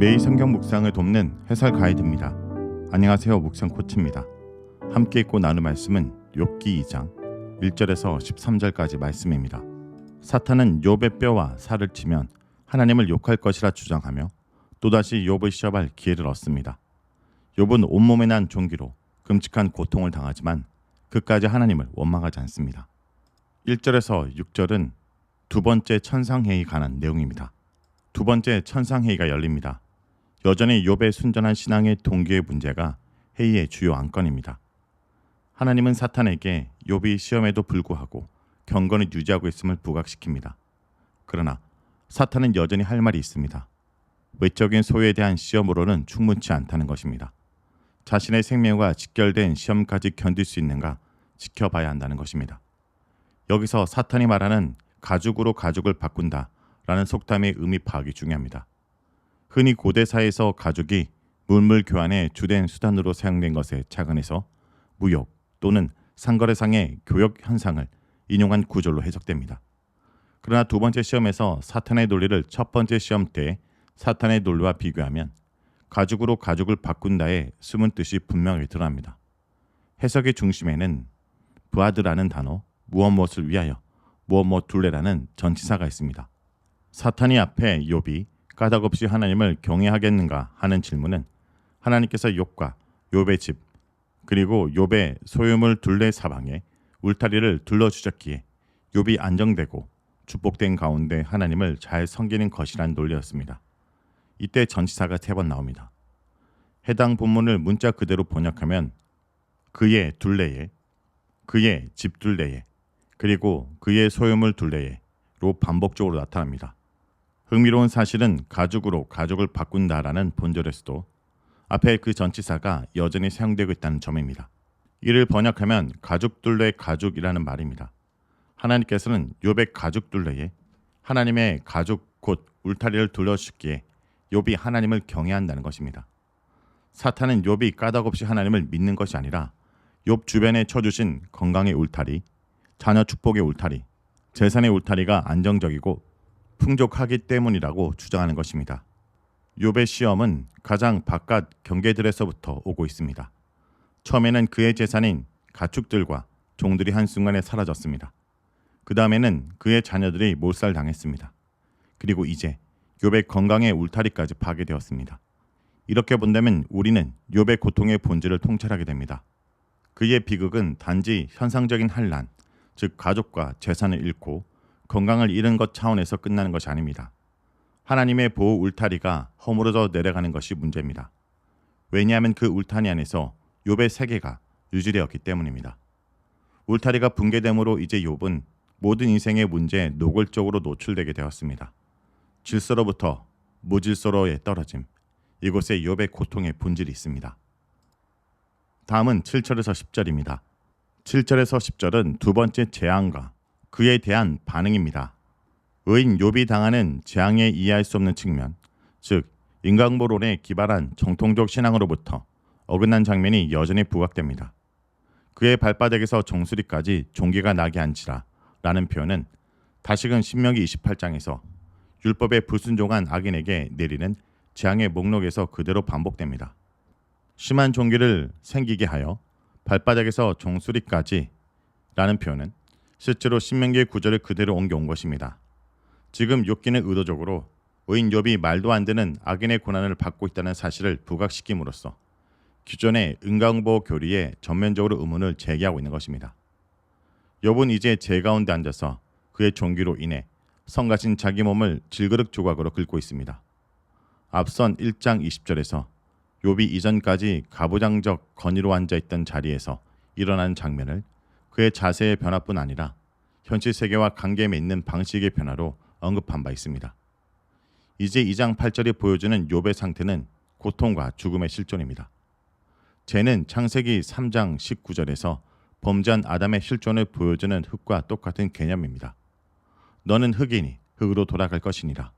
매일 성경 묵상을 돕는 해설 가이드입니다. 안녕하세요. 묵상 코치입니다. 함께 읽고 나눌 말씀은 욥기 2장 1절에서 13절까지 말씀입니다. 사탄은 욥의 뼈와 살을 치면 하나님을 욕할 것이라 주장하며 또다시 욥을 시험할 기회를 얻습니다. 욥은 온몸에 난 종기로 끔찍한 고통을 당하지만 그까지 하나님을 원망하지 않습니다. 1절에서 6절은 두 번째 천상회의에 관한 내용입니다. 두 번째 천상회의가 열립니다. 여전히 욥의 순전한 신앙의 동기의 문제가 회의의 주요 안건입니다. 하나님은 사탄에게 욥이 시험에도 불구하고 경건을 유지하고 있음을 부각시킵니다. 그러나 사탄은 여전히 할 말이 있습니다. 외적인 소유에 대한 시험으로는 충분치 않다는 것입니다. 자신의 생명과 직결된 시험까지 견딜 수 있는가 지켜봐야 한다는 것입니다. 여기서 사탄이 말하는 가죽으로 가죽을 바꾼다 라는 속담의 의미 파악이 중요합니다. 흔히 고대사에서 가죽이 물물 교환의 주된 수단으로 사용된 것에 착안해서 무역 또는 상거래상의 교역 현상을 인용한 구절로 해석됩니다. 그러나 두 번째 시험에서 사탄의 논리를 첫 번째 시험 때 사탄의 논리와 비교하면 가죽으로 가죽을 바꾼다의 숨은 뜻이 분명히 드러납니다. 해석의 중심에는 부하드라는 단어, 무엇무엇을 위하여, 무엇무엇 둘레라는 전치사가 있습니다. 사탄이 앞에 욥이 까닭없이 하나님을 경외하겠는가 하는 질문은 하나님께서 욥과 욥의 집 그리고 욥의 소유물 둘레 사방에 울타리를 둘러주셨기에 욥이 안정되고 축복된 가운데 하나님을 잘 섬기는 것이란 논리였습니다. 이때 전치사가 3번 나옵니다. 해당 본문을 문자 그대로 번역하면 그의 둘레에, 그의 집 둘레에, 그리고 그의 소유물 둘레에로 반복적으로 나타납니다. 흥미로운 사실은 가죽으로 가죽을 바꾼다라는 본절에서도 앞에 그 전치사가 여전히 사용되고 있다는 점입니다. 이를 번역하면 가죽 둘레 가죽이라는 말입니다. 하나님께서는 욥의 가죽 둘레에 하나님의 가죽 곧 울타리를 둘러주셨기에 욥이 하나님을 경외한다는 것입니다. 사탄은 욥이 까닭없이 하나님을 믿는 것이 아니라 욥 주변에 쳐주신 건강의 울타리, 자녀 축복의 울타리, 재산의 울타리가 안정적이고 풍족하기 때문이라고 주장하는 것입니다. 욥의 시험은 가장 바깥 경계들에서부터 오고 있습니다. 처음에는 그의 재산인 가축들과 종들이 한순간에 사라졌습니다. 그 다음에는 그의 자녀들이 몰살당했습니다. 그리고 이제 욥의 건강의 울타리까지 파괴되었습니다. 이렇게 본다면 우리는 욥의 고통의 본질을 통찰하게 됩니다. 그의 비극은 단지 현상적인 환난, 즉 가족과 재산을 잃고 건강을 잃은 것 차원에서 끝나는 것이 아닙니다. 하나님의 보호 울타리가 허물어져 내려가는 것이 문제입니다. 왜냐하면 그 울타리 안에서 욥의 세계가 유지되었기 때문입니다. 울타리가 붕괴됨으로 이제 욥은 모든 인생의 문제에 노골적으로 노출되게 되었습니다. 질서로부터 무질서로의 떨어짐, 이곳에 욥의 고통의 본질이 있습니다. 다음은 7절에서 10절입니다. 7절에서 10절은 두 번째 재앙과 그에 대한 반응입니다. 의인 욥이 당하는 재앙에 이해할 수 없는 측면, 즉 인간보론에 기반한 정통적 신앙으로부터 어긋난 장면이 여전히 부각됩니다. 그의 발바닥에서 정수리까지 종기가 나게 한지라 라는 표현은 다시금 신명기 28장에서 율법에 불순종한 악인에게 내리는 재앙의 목록에서 그대로 반복됩니다. 심한 종기를 생기게 하여 발바닥에서 정수리까지 라는 표현은 실제로 신명기의 구절을 그대로 옮겨온 것입니다. 지금 욥기는 의도적으로 의인 욥이 말도 안 되는 악인의 고난을 받고 있다는 사실을 부각시킴으로써 기존의 인간보호 교리에 전면적으로 의문을 제기하고 있는 것입니다. 욥은 이제 제 가운데 앉아서 그의 종기로 인해 성가신 자기 몸을 질그릇 조각으로 긁고 있습니다. 앞선 1장 20절에서 욥이 이전까지 가부장적 건의로 앉아있던 자리에서 일어나는 장면을 그의 자세의 변화뿐 아니라 현실 세계와 관계 맺는 방식의 변화로 언급한 바 있습니다. 이제 2장 8절이 보여주는 욥의 상태는 고통과 죽음의 실존입니다. 죄는 창세기 3장 19절에서 범죄한 아담의 실존을 보여주는 흙과 똑같은 개념입니다. 너는 흙이니 흙으로 돌아갈 것이니라.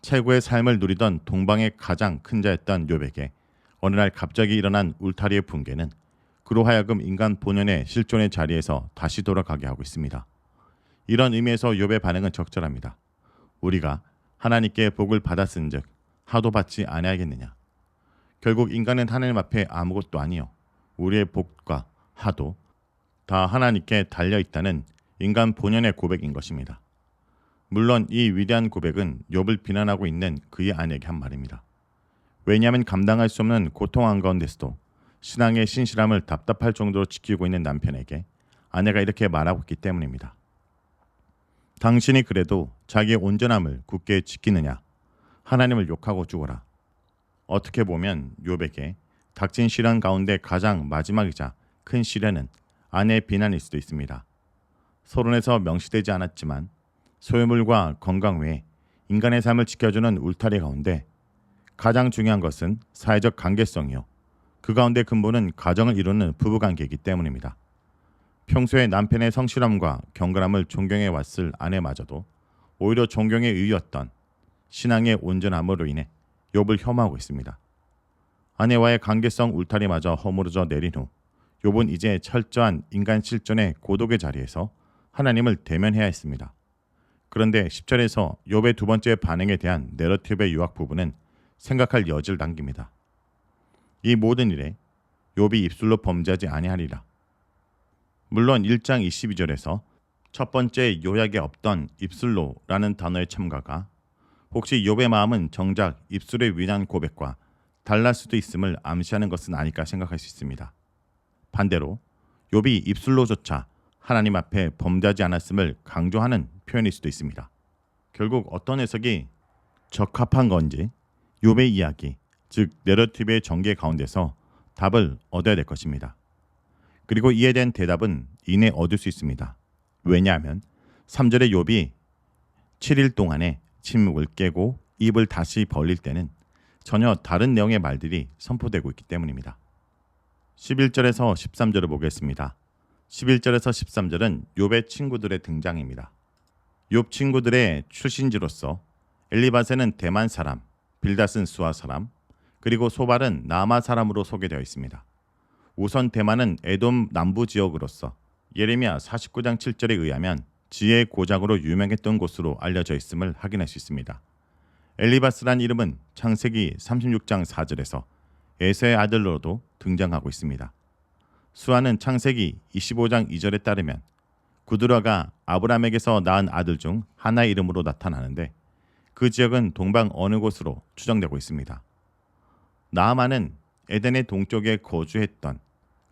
최고의 삶을 누리던 동방의 가장 큰 자였던 욥에게 어느 날 갑자기 일어난 울타리의 붕괴는 그로 하여금 인간 본연의 실존의 자리에서 다시 돌아가게 하고 있습니다. 이런 의미에서 욥의 반응은 적절합니다. 우리가 하나님께 복을 받았은즉 하도 받지 아니하겠느냐. 결국 인간은 하나님 앞에 아무것도 아니요 우리의 복과 하도 다 하나님께 달려 있다는 인간 본연의 고백인 것입니다. 물론 이 위대한 고백은 욥을 비난하고 있는 그의 아내에게 한 말입니다. 왜냐하면 감당할 수 없는 고통 한가운데서도 신앙의 신실함을 답답할 정도로 지키고 있는 남편에게 아내가 이렇게 말하고 있기 때문입니다. 당신이 그래도 자기의 온전함을 굳게 지키느냐? 하나님을 욕하고 죽어라. 어떻게 보면 욥에게 닥친 시련 가운데 가장 마지막이자 큰 시련은 아내의 비난일 수도 있습니다. 서론에서 명시되지 않았지만 소유물과 건강 외에 인간의 삶을 지켜주는 울타리 가운데 가장 중요한 것은 사회적 관계성이요. 그 가운데 근본은 가정을 이루는 부부관계이기 때문입니다. 평소에 남편의 성실함과 경건함을 존경해 왔을 아내마저도 오히려 존경에 의였던 신앙의 온전함으로 인해 욥을 혐오하고 있습니다. 아내와의 관계성 울타리마저 허물어져 내린 후 욥은 이제 철저한 인간 실존의 고독의 자리에서 하나님을 대면해야 했습니다. 그런데 10절에서 욥의 두 번째 반응에 대한 내러티브의 요약 부분은 생각할 여지를 남깁니다. 이 모든 일에 욥이 입술로 범죄하지 아니하리라. 물론 1장 22절에서 첫 번째 요약에 없던 입술로라는 단어의 첨가가 혹시 욥의 마음은 정작 입술의 위대한 고백과 달랄 수도 있음을 암시하는 것은 아닐까 생각할 수 있습니다. 반대로 욥이 입술로조차 하나님 앞에 범죄하지 않았음을 강조하는 표현일 수도 있습니다. 결국 어떤 해석이 적합한 건지 욥의 이야기, 즉 내러티브의 전개 가운데서 답을 얻어야 될 것입니다. 그리고 이에 대한 대답은 이내 얻을 수 있습니다. 왜냐하면 3절의 욥이 7일 동안에 침묵을 깨고 입을 다시 벌릴 때는 전혀 다른 내용의 말들이 선포되고 있기 때문입니다. 11절에서 13절을 보겠습니다. 11절에서 13절은 욥의 친구들의 등장입니다. 욥 친구들의 출신지로서 엘리바세는 대만 사람, 빌닷은 수아 사람, 그리고 소발은 나마 사람으로 소개되어 있습니다. 우선 대만은 에돔 남부 지역으로서 예레미야 49장 7절에 의하면 지혜의 고장으로 유명했던 곳으로 알려져 있음을 확인할 수 있습니다. 엘리바스란 이름은 창세기 36장 4절에서 에서의 아들로도 등장하고 있습니다. 수아는 창세기 25장 2절에 따르면 구드라가 아브람에게서 낳은 아들 중 하나의 이름으로 나타나는데 그 지역은 동방 어느 곳으로 추정되고 있습니다. 나아만은 에덴의 동쪽에 거주했던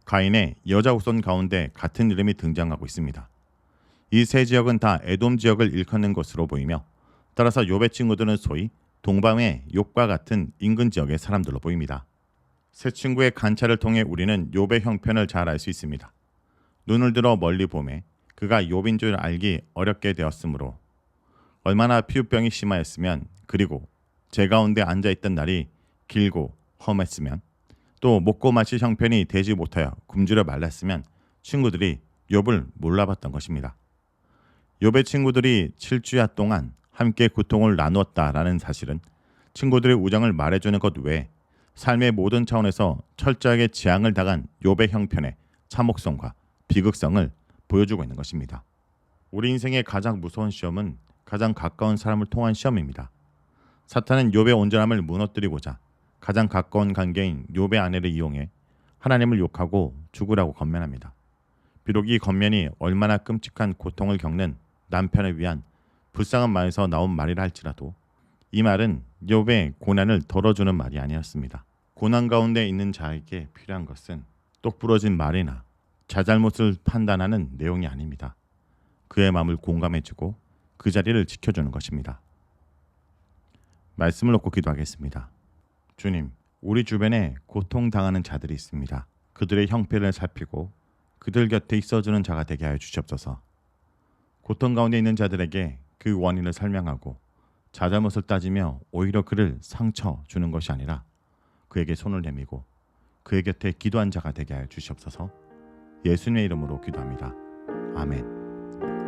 가인의 여자 후손 가운데 같은 이름이 등장하고 있습니다. 이 세 지역은 다 에돔 지역을 일컫는 것으로 보이며 따라서 욥의 친구들은 소위 동방의 욥과 같은 인근 지역의 사람들로 보입니다. 세 친구의 관찰을 통해 우리는 욥의 형편을 잘 알 수 있습니다. 눈을 들어 멀리 보매 그가 욥인 줄 알기 어렵게 되었으므로 얼마나 피부병이 심하였으면 그리고 제 가운데 앉아있던 날이 길고 험했으면 또 먹고 마실 형편이 되지 못하여 굶주려 말랐으면 친구들이 욥을 몰라봤던 것입니다. 욥의 친구들이 7주야 동안 함께 고통을 나누었다라는 사실은 친구들의 우정을 말해주는 것 외에 삶의 모든 차원에서 철저하게 재앙을 당한 욥의 형편의 참혹성과 비극성을 보여주고 있는 것입니다. 우리 인생의 가장 무서운 시험은 가장 가까운 사람을 통한 시험입니다. 사탄은 욥의 온전함을 무너뜨리고자 가장 가까운 관계인 욥의 아내를 이용해 하나님을 욕하고 죽으라고 건면합니다. 비록 이 건면이 얼마나 끔찍한 고통을 겪는 남편을 위한 불쌍한 마음에서 나온 말이라 할지라도 이 말은 욥의 고난을 덜어주는 말이 아니었습니다. 고난 가운데 있는 자에게 필요한 것은 똑부러진 말이나 자잘못을 판단하는 내용이 아닙니다. 그의 마음을 공감해주고 그 자리를 지켜주는 것입니다. 말씀을 놓고 기도하겠습니다. 주님, 우리 주변에 고통당하는 자들이 있습니다. 그들의 형편을 살피고 그들 곁에 있어주는 자가 되게 하여 주시옵소서. 고통 가운데 있는 자들에게 그 원인을 설명하고 자잘못을 따지며 오히려 그를 상처 주는 것이 아니라 그에게 손을 내밀고 그의 곁에 기도한 자가 되게 하여 주시옵소서. 예수님의 이름으로 기도합니다. 아멘.